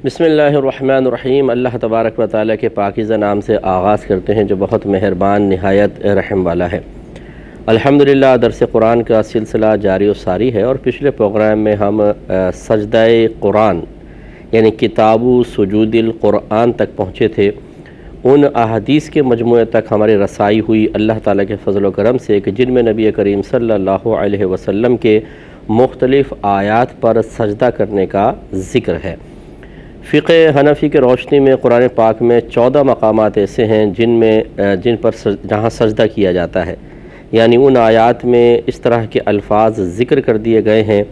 بسم اللہ الرحمن الرحیم۔ اللہ تبارک و تعالیٰ کے پاکیزہ نام سے آغاز کرتے ہیں جو بہت مہربان نہایت رحم والا ہے۔ الحمدللہ درس قرآن کا سلسلہ جاری و ساری ہے، اور پچھلے پروگرام میں ہم سجدہ قرآن یعنی کتاب و سجود القرآن تک پہنچے تھے۔ ان احادیث کے مجموعے تک ہماری رسائی ہوئی اللہ تعالیٰ کے فضل و کرم سے کہ جن میں نبی کریم صلی اللہ علیہ وسلم کے مختلف آیات پر سجدہ کرنے کا ذکر ہے۔ فقہ حنفی کے روشنی میں قرآن پاک میں 14 مقامات ایسے ہیں جن پر جہاں سجدہ کیا جاتا ہے، یعنی ان آیات میں اس طرح کے الفاظ ذکر کر دیے گئے ہیں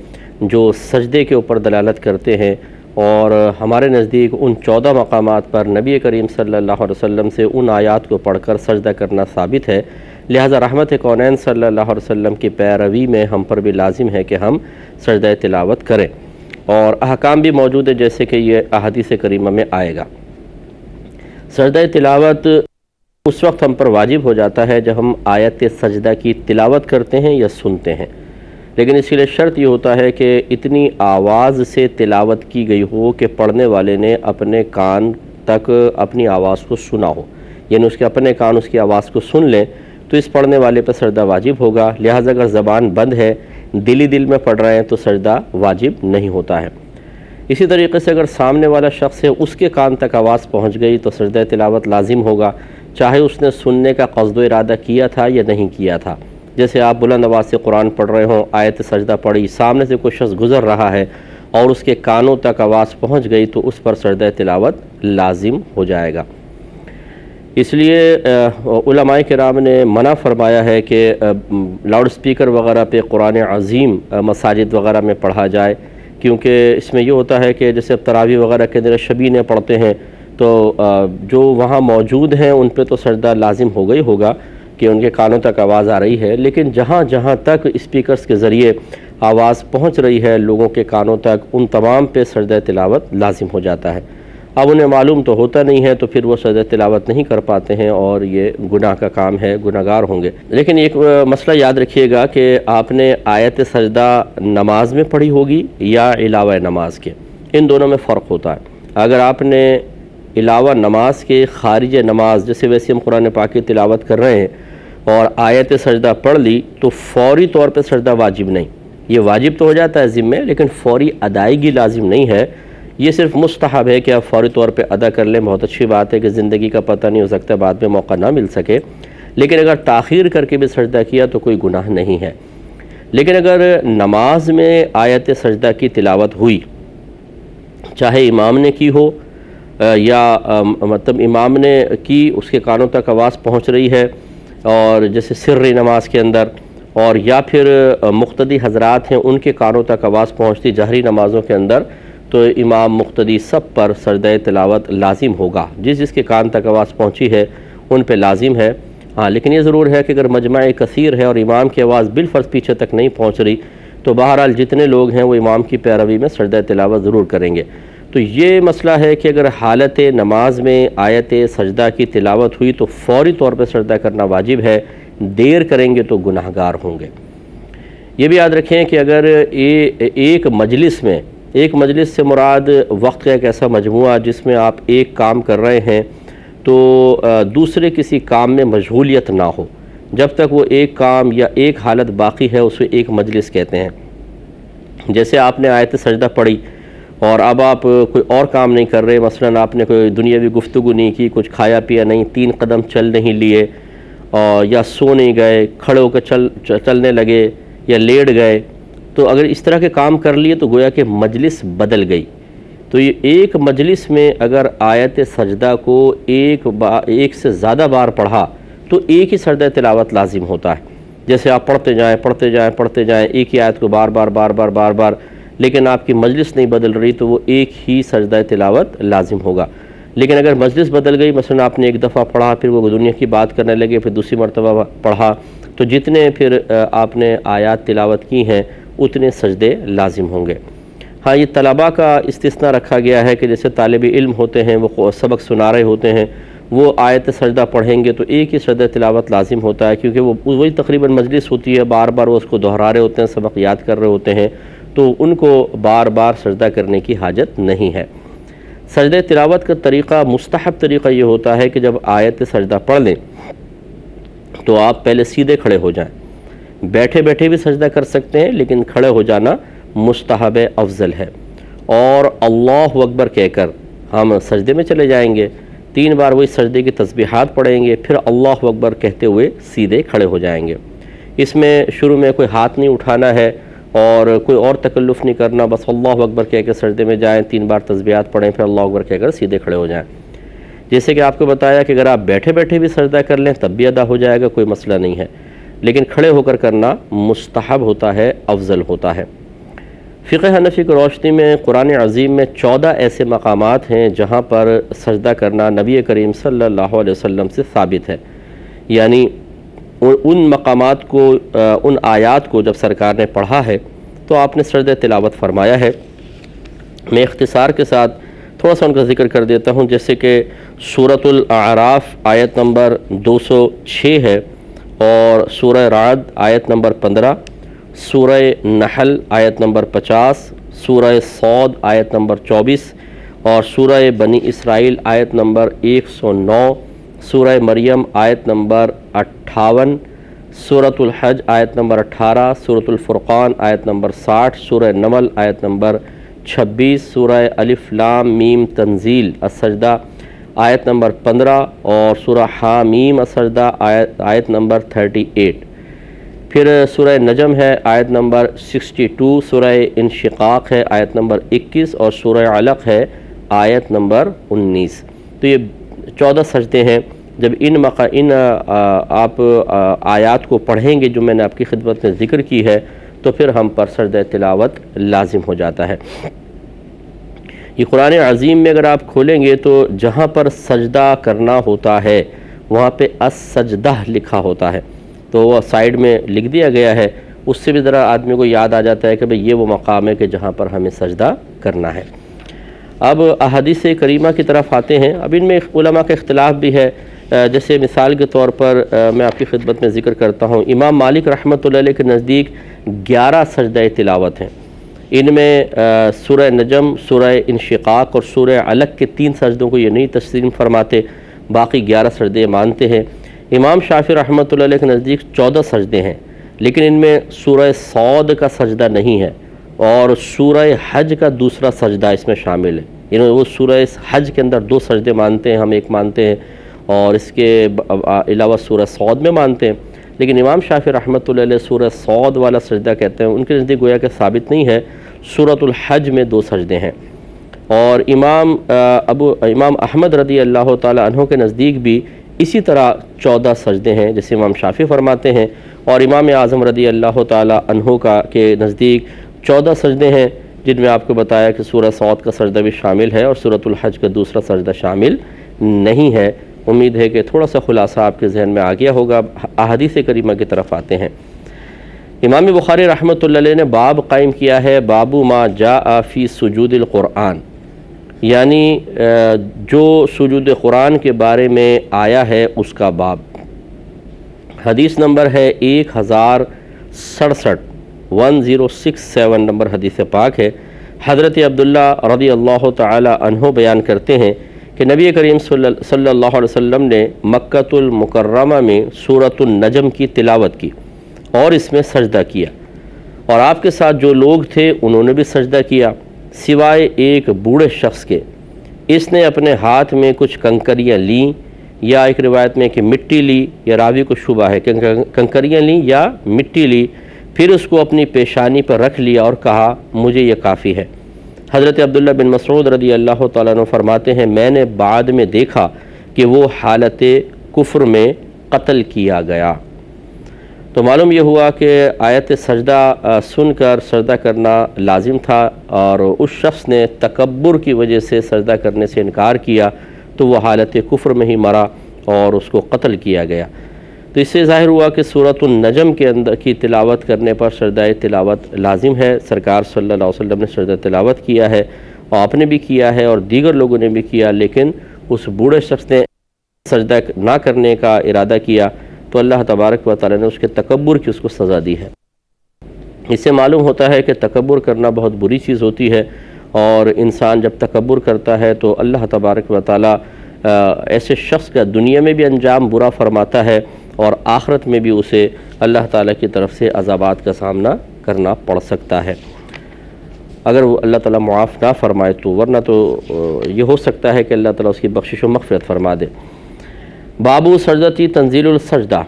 جو سجدے کے اوپر دلالت کرتے ہیں، اور ہمارے نزدیک ان 14 مقامات پر نبی کریم صلی اللہ علیہ وسلم سے ان آیات کو پڑھ کر سجدہ کرنا ثابت ہے، لہذا رحمت کونین صلی اللہ علیہ وسلم کی پیروی میں ہم پر بھی لازم ہے کہ ہم سجدہ تلاوت کریں، اور احکام بھی موجود ہے جیسے کہ یہ احادیث کریمہ میں آئے گا۔ سجدہ تلاوت اس وقت ہم پر واجب ہو جاتا ہے جب ہم آیت سجدہ کی تلاوت کرتے ہیں یا سنتے ہیں، لیکن اس کے لیے شرط یہ ہوتا ہے کہ اتنی آواز سے تلاوت کی گئی ہو کہ پڑھنے والے نے اپنے کان تک اپنی آواز کو سنا ہو، یعنی اس کے اپنے کان اس کی آواز کو سن لیں تو اس پڑھنے والے پر سجدہ واجب ہوگا، لہٰذا اگر زبان بند ہے، دل میں پڑھ رہے ہیں تو سجدہ واجب نہیں ہوتا ہے۔ اسی طریقے سے اگر سامنے والا شخص ہے اس کے کان تک آواز پہنچ گئی تو سجدہ تلاوت لازم ہوگا، چاہے اس نے سننے کا قصد و ارادہ کیا تھا یا نہیں کیا تھا۔ جیسے آپ بلند آواز سے قرآن پڑھ رہے ہوں، آیت سجدہ پڑھی، سامنے سے کوئی شخص گزر رہا ہے اور اس کے کانوں تک آواز پہنچ گئی تو اس پر سجدہ تلاوت لازم ہو جائے گا۔ اس لیے علماء کرام نے منع فرمایا ہے کہ لاؤڈ سپیکر وغیرہ پہ قرآن عظیم مساجد وغیرہ میں پڑھا جائے، کیونکہ اس میں یہ ہوتا ہے کہ جیسے اب تراویح وغیرہ کے اندر شبینے پڑھتے ہیں تو جو وہاں موجود ہیں ان پہ تو سجدہ لازم ہوگا ہی ہوگا کہ ان کے کانوں تک آواز آ رہی ہے، لیکن جہاں تک اسپیکرز کے ذریعے آواز پہنچ رہی ہے لوگوں کے کانوں تک، ان تمام پہ سجدہ تلاوت لازم ہو جاتا ہے۔ اب انہیں معلوم تو ہوتا نہیں ہے تو پھر وہ سجدہ تلاوت نہیں کر پاتے ہیں اور یہ گناہ کا کام ہے، گناہ گار ہوں گے۔ لیکن ایک مسئلہ یاد رکھیے گا کہ آپ نے آیت سجدہ نماز میں پڑھی ہوگی یا علاوہ نماز کے، ان دونوں میں فرق ہوتا ہے۔ اگر آپ نے علاوہ نماز کے خارج نماز، جیسے ویسے ہم قرآن پاک کی تلاوت کر رہے ہیں اور آیت سجدہ پڑھ لی تو فوری طور پہ سجدہ واجب نہیں، یہ واجب تو ہو جاتا ہے ذمہ، لیکن فوری ادائیگی لازم نہیں ہے، یہ صرف مستحب ہے کہ آپ فوری طور پہ ادا کر لیں۔ بہت اچھی بات ہے کہ زندگی کا پتہ نہیں ہو سکتا، بعد میں موقع نہ مل سکے، لیکن اگر تاخیر کر کے بھی سجدہ کیا تو کوئی گناہ نہیں ہے۔ لیکن اگر نماز میں آیت سجدہ کی تلاوت ہوئی، چاہے امام نے کی ہو یا مطلب امام نے کی، اس کے کانوں تک آواز پہنچ رہی ہے، اور جیسے سری نماز کے اندر، اور یا پھر مقتدی حضرات ہیں ان کے کانوں تک آواز پہنچتی جہری نمازوں کے اندر، تو امام مقتدی سب پر سجدہ تلاوت لازم ہوگا، جس کے کان تک آواز پہنچی ہے ان پہ لازم ہے۔ ہاں، لیکن یہ ضرور ہے کہ اگر مجمع کثیر ہے اور امام کی آواز بالفرض پیچھے تک نہیں پہنچ رہی تو بہرحال جتنے لوگ ہیں وہ امام کی پیروی میں سجدہ تلاوت ضرور کریں گے۔ تو یہ مسئلہ ہے کہ اگر حالت نماز میں آیت سجدہ کی تلاوت ہوئی تو فوری طور پر سجدہ کرنا واجب ہے، دیر کریں گے تو گناہ گار ہوں گے۔ یہ بھی یاد رکھیں کہ اگر ایک مجلس سے مراد وقت کا ایک ایسا مجموعہ جس میں آپ ایک کام کر رہے ہیں تو دوسرے کسی کام میں مشغولیت نہ ہو، جب تک وہ ایک کام یا ایک حالت باقی ہے اسے ایک مجلس کہتے ہیں۔ جیسے آپ نے آیت سجدہ پڑھی اور اب آپ کوئی اور کام نہیں کر رہے، مثلاً آپ نے کوئی دنیاوی گفتگو نہیں کی، کچھ کھایا پیا نہیں، 3 قدم چل نہیں لیے، اور یا سو نہیں گئے، کھڑے ہو کر چلنے لگے یا لیٹ گئے، تو اگر اس طرح کے کام کر لیے تو گویا کہ مجلس بدل گئی۔ تو یہ ایک مجلس میں اگر آیت سجدہ کو ایک سے زیادہ بار پڑھا تو ایک ہی سجدہ تلاوت لازم ہوتا ہے۔ جیسے آپ پڑھتے جائیں ایک ہی آیت کو بار بار، لیکن آپ کی مجلس نہیں بدل رہی تو وہ ایک ہی سجدہ تلاوت لازم ہوگا۔ لیکن اگر مجلس بدل گئی، مثلا آپ نے ایک دفعہ پڑھا، پھر وہ دنیا کی بات کرنے لگے، پھر دوسری مرتبہ پڑھا، تو جتنے پھر آپ نے آیات تلاوت کی ہیں اتنے سجدے لازم ہوں گے۔ ہاں، یہ طلباء کا استثناء رکھا گیا ہے کہ جیسے طالب علم ہوتے ہیں، وہ سبق سنا رہے ہوتے ہیں، وہ آیت سجدہ پڑھیں گے تو ایک ہی سجدہ تلاوت لازم ہوتا ہے، کیونکہ وہی تقریباً مجلس ہوتی ہے، بار بار وہ اس کو دہرا رہے ہوتے ہیں، سبق یاد کر رہے ہوتے ہیں، تو ان کو بار بار سجدہ کرنے کی حاجت نہیں ہے۔ سجدہ تلاوت کا طریقہ، مستحب طریقہ یہ ہوتا ہے کہ جب آیت سجدہ پڑھ لیں تو آپ پہلے سیدھے کھڑے ہو جائیں. بیٹھے بیٹھے بھی سجدہ کر سکتے ہیں لیکن کھڑے ہو جانا مستحب افضل ہے. اور اللہ اکبر کہہ کر ہم سجدے میں چلے جائیں گے، 3 بار وہی سجدے کی تسبیحات پڑھیں گے، پھر اللہ اکبر کہتے ہوئے سیدھے کھڑے ہو جائیں گے. اس میں شروع میں کوئی ہاتھ نہیں اٹھانا ہے اور کوئی اور تکلف نہیں کرنا، بس اللہ اکبر کہہ کے سجدے میں جائیں، 3 بار تسبیحات پڑھیں، پھر اللہ اکبر کہہ کر سیدھے کھڑے ہو جائیں. جیسے کہ آپ کو بتایا کہ اگر آپ بیٹھے بیٹھے بھی سجدہ کر لیں تب بھی ادا ہو جائے گا، کوئی مسئلہ نہیں ہے، لیکن کھڑے ہو کر کرنا مستحب ہوتا ہے، افضل ہوتا ہے. فقہ حنفی کی روشنی میں قرآن عظیم میں 14 ایسے مقامات ہیں جہاں پر سجدہ کرنا نبی کریم صلی اللہ علیہ وسلم سے ثابت ہے. یعنی ان مقامات کو، ان آیات کو جب سرکار نے پڑھا ہے تو آپ نے سجدہ تلاوت فرمایا ہے. میں اختصار کے ساتھ تھوڑا سا ان کا ذکر کر دیتا ہوں، جیسے کہ سورۃ الاعراف آیت نمبر 206 ہے، اور سورہ رعد آیت نمبر 15، سورہ نحل آیت نمبر 50، سورہ صاد آیت نمبر 24، اور سورہ بنی اسرائیل آیت نمبر 109، سورہ مریم آیت نمبر 58، سورۃ الحج آیت نمبر 18، سورۃ الفرقان آیت نمبر 60، سورہ نمل آیت نمبر 26، سورہ الف لام میم تنزیل السجدہ آیت نمبر 15، اور سورہ حامیم السجدہ آیت نمبر 38. پھر سورہ نجم ہے آیت نمبر 62، سورہ انشقاق ہے آیت نمبر 21، اور سورہ علق ہے آیت نمبر 19. تو یہ 14 سجدے ہیں. جب ان آپ آیات کو پڑھیں گے جو میں نے آپ کی خدمت میں ذکر کی ہے تو پھر ہم پر سجدہ تلاوت لازم ہو جاتا ہے. یہ قرآن عظیم میں اگر آپ کھولیں گے تو جہاں پر سجدہ کرنا ہوتا ہے وہاں پہ السجدہ لکھا ہوتا ہے، تو وہ سائیڈ میں لکھ دیا گیا ہے. اس سے بھی ذرا آدمی کو یاد آ جاتا ہے کہ بھئی یہ وہ مقام ہے کہ جہاں پر ہمیں سجدہ کرنا ہے. اب احادیث کریمہ کی طرف آتے ہیں. اب ان میں علماء کا اختلاف بھی ہے. جیسے مثال کے طور پر میں آپ کی خدمت میں ذکر کرتا ہوں، امام مالک رحمۃ اللہ علیہ کے نزدیک 11 سجدہ تلاوت ہیں. ان میں سورہ نجم، سورہ انشقاق اور سورہ علق کے 3 سجدوں کو یہ نہیں تسلیم فرماتے، باقی 11 سجدے مانتے ہیں. امام شافعی رحمۃ اللہ علیہ کے نزدیک 14 سجدے ہیں، لیکن ان میں سورہ صاد کا سجدہ نہیں ہے اور سورہ حج کا دوسرا سجدہ اس میں شامل ہے. یعنی وہ سورہ حج کے اندر 2 سجدے مانتے ہیں، ہم ایک مانتے ہیں اور اس کے علاوہ سورہ صاد میں مانتے ہیں. لیکن امام شافعی رحمۃ اللہ علیہ سورہ صاد والا سجدہ کہتے ہیں، ان کے نزدیک گویا کہ ثابت نہیں ہے. سورۃ الحج میں 2 سجدے ہیں. اور امام احمد رضی اللہ تعالی عنہ کے نزدیک بھی اسی طرح 14 سجدے ہیں جیسے امام شافعی فرماتے ہیں، اور امام اعظم رضی اللہ تعالی عنہ کے نزدیک 14 سجدے ہیں، جن میں آپ کو بتایا کہ سورہ صاد کا سجدہ بھی شامل ہے اور سورۃ الحج کا دوسرا سجدہ شامل نہیں ہے. امید ہے کہ تھوڑا سا خلاصہ آپ کے ذہن میں آ گیا ہوگا. احادیث کریمہ کی طرف آتے ہیں. امام بخاری رحمۃ اللہ علیہ نے باب قائم کیا ہے، باب ما جاء فی سجود القرآن، یعنی جو سجود قرآن کے بارے میں آیا ہے اس کا باب. حدیث نمبر ہے 1067، 1067 نمبر حدیث پاک ہے. حضرت عبداللہ رضی اللہ تعالی عنہ بیان کرتے ہیں کہ نبی کریم صلی اللہ علیہ وسلم نے مکۃ المکرمہ میں سورۃ النجم کی تلاوت کی اور اس میں سجدہ کیا، اور آپ کے ساتھ جو لوگ تھے انہوں نے بھی سجدہ کیا سوائے ایک بوڑھے شخص کے. اس نے اپنے ہاتھ میں کچھ کنکریاں لیں، یا ایک روایت میں کہ مٹی لی، یا راوی کو شبہ ہے کہ کنکریاں لیں یا مٹی لی، پھر اس کو اپنی پیشانی پر رکھ لیا اور کہا مجھے یہ کافی ہے. حضرت عبداللہ بن مسعود رضی اللہ تعالیٰ عنہ فرماتے ہیں میں نے بعد میں دیکھا کہ وہ حالت کفر میں قتل کیا گیا. تو معلوم یہ ہوا کہ آیت سجدہ سن کر سجدہ کرنا لازم تھا، اور اس شخص نے تکبر کی وجہ سے سجدہ کرنے سے انکار کیا تو وہ حالت کفر میں ہی مرا اور اس کو قتل کیا گیا. تو اس سے ظاہر ہوا کہ سورۃ النجم کے اندر کی تلاوت کرنے پر سجدہ تلاوت لازم ہے. سرکار صلی اللہ علیہ وسلم نے سجدہ تلاوت کیا ہے، اور آپ نے بھی کیا ہے اور دیگر لوگوں نے بھی کیا، لیکن اس بوڑھے شخص نے سجدہ نہ کرنے کا ارادہ کیا تو اللہ تبارک و تعالی نے اس کے تکبر کی اس کو سزا دی ہے. اس سے معلوم ہوتا ہے کہ تکبر کرنا بہت بری چیز ہوتی ہے، اور انسان جب تکبر کرتا ہے تو اللہ تبارک و تعالی ایسے شخص کا دنیا میں بھی انجام برا فرماتا ہے اور آخرت میں بھی اسے اللہ تعالیٰ کی طرف سے عذابات کا سامنا کرنا پڑ سکتا ہے اگر وہ اللہ تعالیٰ معاف نہ فرمائے تو، ورنہ تو یہ ہو سکتا ہے کہ اللہ تعالیٰ اس کی بخشش و مغفرت فرما دے۔ بابو سجدتی تنزیل السجدہ،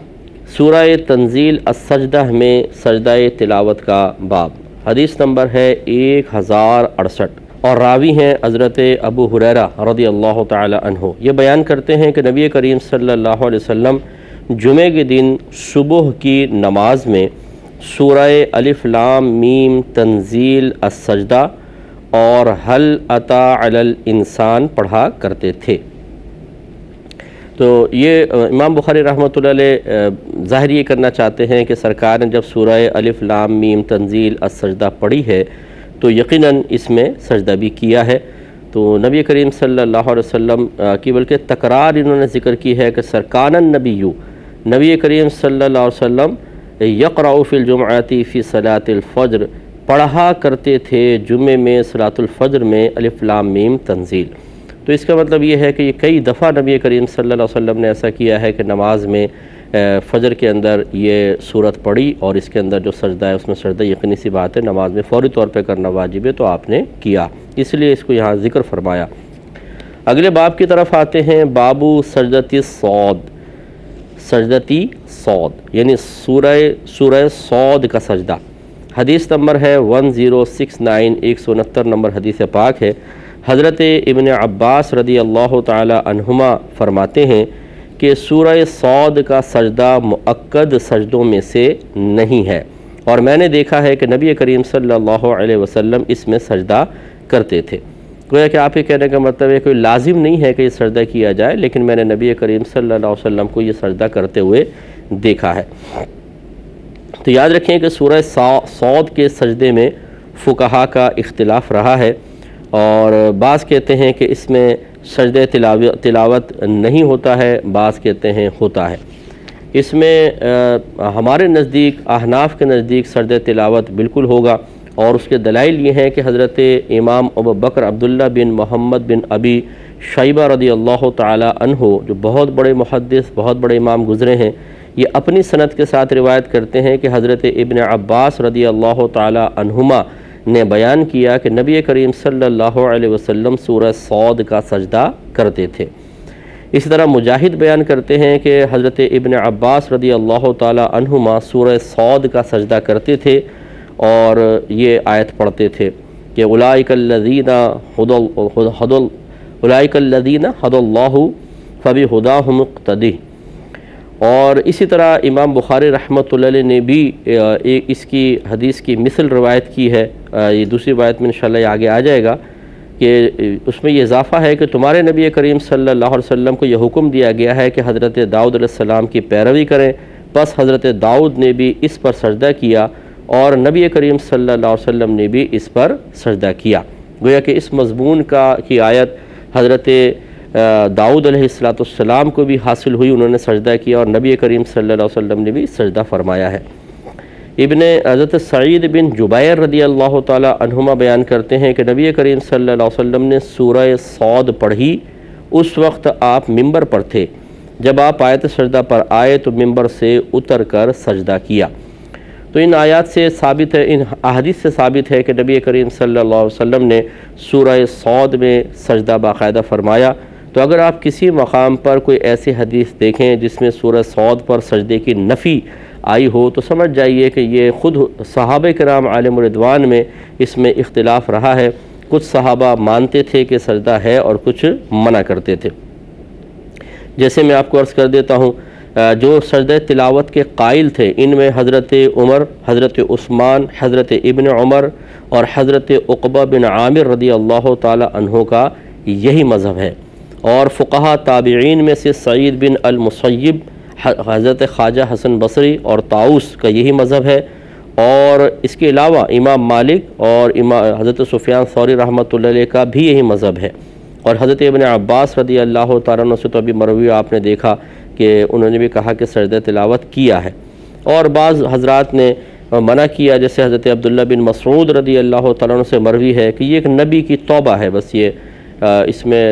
سورہ تنزیل السجدہ میں سجدہ تلاوت کا باب، حدیث نمبر ہے 1068 اور راوی ہیں حضرت ابو ہریرہ رضی اللہ تعالی عنہ۔ یہ بیان کرتے ہیں کہ نبی کریم صلی اللہ علیہ وسلم جمعے کے دن صبح کی نماز میں سورہ الف لام میم تنزیل السجدہ اور هل اتی علی الانسان پڑھا کرتے تھے۔ تو یہ امام بخاری رحمۃ اللہ علیہ ظاہر یہ کرنا چاہتے ہیں کہ سرکار نے جب سورہ الف لام میم تنزیل السجدہ پڑھی ہے تو یقیناً اس میں سجدہ بھی کیا ہے۔ تو نبی کریم صلی اللہ علیہ وسلم کی بلکہ تکرار انہوں نے ذکر کی ہے کہ سرکان النبی، نبی کریم صلی اللہ علیہ وسلم یقرأ فی الجمعۃ فی صلاۃ الفجر، پڑھا کرتے تھے جمعے میں صلاۃ الفجر میں الف لام میم تنزیل۔ تو اس کا مطلب یہ ہے کہ یہ کئی دفعہ نبی کریم صلی اللہ علیہ وسلم نے ایسا کیا ہے کہ نماز میں فجر کے اندر یہ صورت پڑھی اور اس کے اندر جو سجدہ ہے اس میں سجدہ یقینی سی بات ہے نماز میں فوری طور پہ کرنا واجب ہے، تو آپ نے کیا، اس لیے اس کو یہاں ذکر فرمایا۔ اگلے باب کی طرف آتے ہیں، بابو سجدتی صاد، سجدتی صاد یعنی سورہ صاد کا سجدہ، حدیث نمبر ہے 1069، 169 نمبر حدیث پاک ہے۔ حضرت ابن عباس رضی اللہ تعالی عنہما فرماتے ہیں کہ سورہ صاد کا سجدہ مؤکد سجدوں میں سے نہیں ہے، اور میں نے دیکھا ہے کہ نبی کریم صلی اللہ علیہ وسلم اس میں سجدہ کرتے تھے۔ گویا کہ آپ یہ کہنے کا مطلب ہے کوئی لازم نہیں ہے کہ یہ سجدہ کیا جائے، لیکن میں نے نبی کریم صلی اللہ علیہ وسلم کو یہ سجدہ کرتے ہوئے دیکھا ہے۔ تو یاد رکھیں کہ سورہ صاد کے سجدے میں فقہا کا اختلاف رہا ہے، اور بعض کہتے ہیں کہ اس میں سجدہ تلاوت نہیں ہوتا ہے، بعض کہتے ہیں ہوتا ہے۔ اس میں ہمارے نزدیک، احناف کے نزدیک سجدہ تلاوت بالکل ہوگا، اور اس کے دلائل یہ ہیں کہ حضرت امام ابو بکر عبداللہ بن محمد بن ابی شیبہ رضی اللہ تعالی عنہ، جو بہت بڑے محدث، بہت بڑے امام گزرے ہیں، یہ اپنی سند کے ساتھ روایت کرتے ہیں کہ حضرت ابن عباس رضی اللہ تعالی عنہما نے بیان کیا کہ نبی کریم صلی اللہ علیہ وسلم سورہ صاد کا سجدہ کرتے تھے۔ اسی طرح مجاہد بیان کرتے ہیں کہ حضرت ابن عباس رضی اللہ تعالی عنہما سورہ صاد کا سجدہ کرتے تھے اور یہ آیت پڑھتے تھے کہ اولئک الذین ھدی اللہ فبہداہ اقتدی۔ اور اسی طرح امام بخاری رحمۃ اللہ علیہ نے بھی اس کی حدیث کی مثل روایت کی ہے، یہ دوسری روایت میں انشاءاللہ یہ آگے آ جائے گا کہ اس میں یہ اضافہ ہے کہ تمہارے نبی کریم صلی اللہ علیہ وسلم کو یہ حکم دیا گیا ہے کہ حضرت داؤد علیہ السلام کی پیروی کریں، بس حضرت داؤد نے بھی اس پر سجدہ کیا اور نبی کریم صلی اللہ علیہ وسلم نے بھی اس پر سجدہ کیا۔ گویا کہ اس مضمون کی آیت حضرت داؤد علیہ السلام کو بھی حاصل ہوئی، انہوں نے سجدہ کیا اور نبی کریم صلی اللہ علیہ وسلم نے بھی سجدہ فرمایا ہے۔ حضرت سعید بن جبیر رضی اللہ تعالی عنہما بیان کرتے ہیں کہ نبی کریم صلی اللہ علیہ وسلم نے سورہ صاد پڑھی، اس وقت آپ ممبر پر تھے، جب آپ آیت سجدہ پر آئے تو ممبر سے اتر کر سجدہ کیا۔ تو ان آیات سے ثابت ہے، ان احادیث سے ثابت ہے کہ نبی کریم صلی اللہ علیہ وسلم نے سورہ صاد میں سجدہ باقاعدہ فرمایا۔ تو اگر آپ کسی مقام پر کوئی ایسی حدیث دیکھیں جس میں سورہ صاد پر سجدے کی نفی آئی ہو تو سمجھ جائیے کہ یہ خود صحابہ کرام علیہم رضوان میں اس میں اختلاف رہا ہے، کچھ صحابہ مانتے تھے کہ سجدہ ہے اور کچھ منع کرتے تھے۔ جیسے میں آپ کو عرض کر دیتا ہوں، جو سجدہ تلاوت کے قائل تھے ان میں حضرت عمر، حضرت عثمان، حضرت ابن عمر اور حضرت عقبہ بن عامر رضی اللہ تعالی عنہ کا یہی مذہب ہے، اور فقہا تابعین میں سے سعید بن المسیب، حضرت خواجہ حسن بصری اور طاؤس کا یہی مذہب ہے، اور اس کے علاوہ امام مالک اور حضرت سفیان ثوری رحمۃ اللہ علیہ کا بھی یہی مذہب ہے، اور حضرت ابن عباس رضی اللہ تعالیٰ عنہ سے تو ابھی مروی آپ نے دیکھا کہ انہوں نے بھی کہا کہ سجدہ تلاوت کیا ہے، اور بعض حضرات نے منع کیا، جیسے حضرت عبداللہ بن مسعود رضی اللہ تعالیٰ عنہ سے مروی ہے کہ یہ ایک نبی کی توبہ ہے، بس یہ اس میں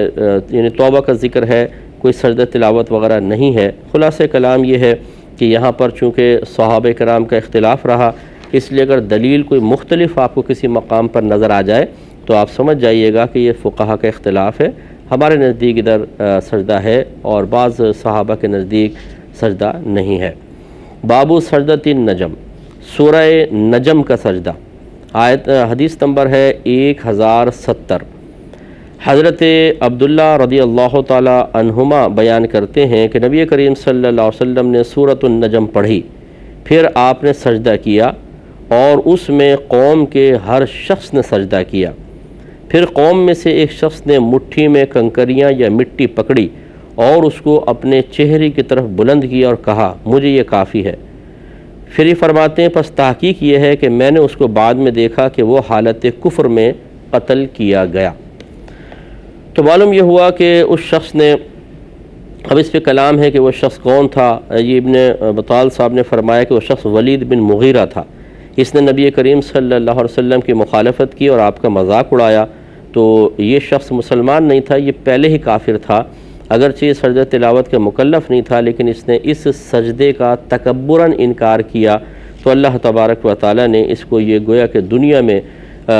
یعنی توبہ کا ذکر ہے، کوئی سجدہ تلاوت وغیرہ نہیں ہے۔ خلاصہ کلام یہ ہے کہ یہاں پر چونکہ صحابہ کرام کا اختلاف رہا، اس لیے اگر دلیل کوئی مختلف آپ کو کسی مقام پر نظر آ جائے تو آپ سمجھ جائیے گا کہ یہ فقہا کا اختلاف ہے۔ ہمارے نزدیک ادھر سجدہ ہے اور بعض صحابہ کے نزدیک سجدہ نہیں ہے۔ باب سجدۃ النجم، سورہ نجم کا سجدہ، حدیث نمبر ہے 1070۔ حضرت عبداللہ رضی اللہ تعالی عنہما بیان کرتے ہیں کہ نبی کریم صلی اللہ علیہ وسلم نے سورۃ النجم پڑھی، پھر آپ نے سجدہ کیا اور اس میں قوم کے ہر شخص نے سجدہ کیا۔ پھر قوم میں سے ایک شخص نے مٹھی میں کنکریاں یا مٹی پکڑی اور اس کو اپنے چہرے کی طرف بلند کیا اور کہا مجھے یہ کافی ہے۔ پھر یہ فرماتے ہیں پس تحقیق یہ ہے کہ میں نے اس کو بعد میں دیکھا کہ وہ حالت کفر میں قتل کیا گیا۔ تو معلوم یہ ہوا کہ اس شخص نے، اب اس پہ کلام ہے کہ وہ شخص کون تھا۔ یہ ابن بطال صاحب نے فرمایا کہ وہ شخص ولید بن مغیرہ تھا، اس نے نبی کریم صلی اللہ علیہ وسلم کی مخالفت کی اور آپ کا مذاق اڑایا۔ تو یہ شخص مسلمان نہیں تھا، یہ پہلے ہی کافر تھا، اگرچہ یہ سجدہ تلاوت کا مکلف نہیں تھا، لیکن اس نے اس سجدے کا تکبراً انکار کیا تو اللہ تبارک و تعالیٰ نے اس کو یہ گویا کہ دنیا میں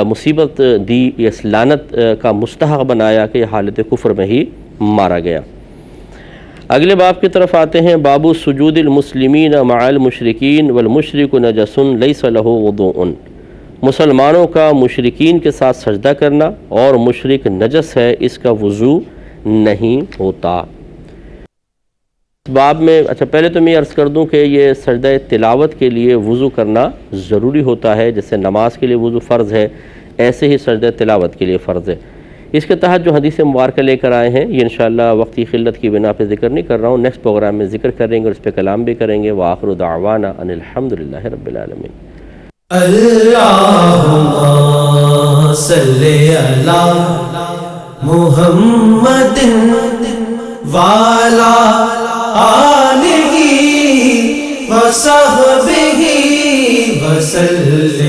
مصیبت دی، اس لعنت کا مستحق بنایا کہ یہ حالت کفر میں ہی مارا گیا۔ اگلے باب کی طرف آتے ہیں، باب سجود المسلمین مع المشرکین والمشرک نجس لیس لہ وضوء، مسلمانوں کا مشرکین کے ساتھ سجدہ کرنا اور مشرک نجس ہے، اس کا وضو نہیں ہوتا۔ اس باب میں پہلے تو میں عرض کر دوں کہ یہ سجدہ تلاوت کے لیے وضو کرنا ضروری ہوتا ہے، جیسے نماز کے لیے وضو فرض ہے، ایسے ہی سجدہ تلاوت کے لیے فرض ہے۔ اس کے تحت جو حدیث مبارکہ لے کر آئے ہیں، یہ انشاءاللہ وقتی قلت کی بنا پہ ذکر نہیں کر رہا ہوں، نیکسٹ پروگرام میں ذکر کریں گے اور اس پہ کلام بھی کریں گے۔ وآخر دعوانا ان الحمدللہ رب العالمین۔ اللہم صلی علی محمد وعلی آلہ وصحبہ وسلم۔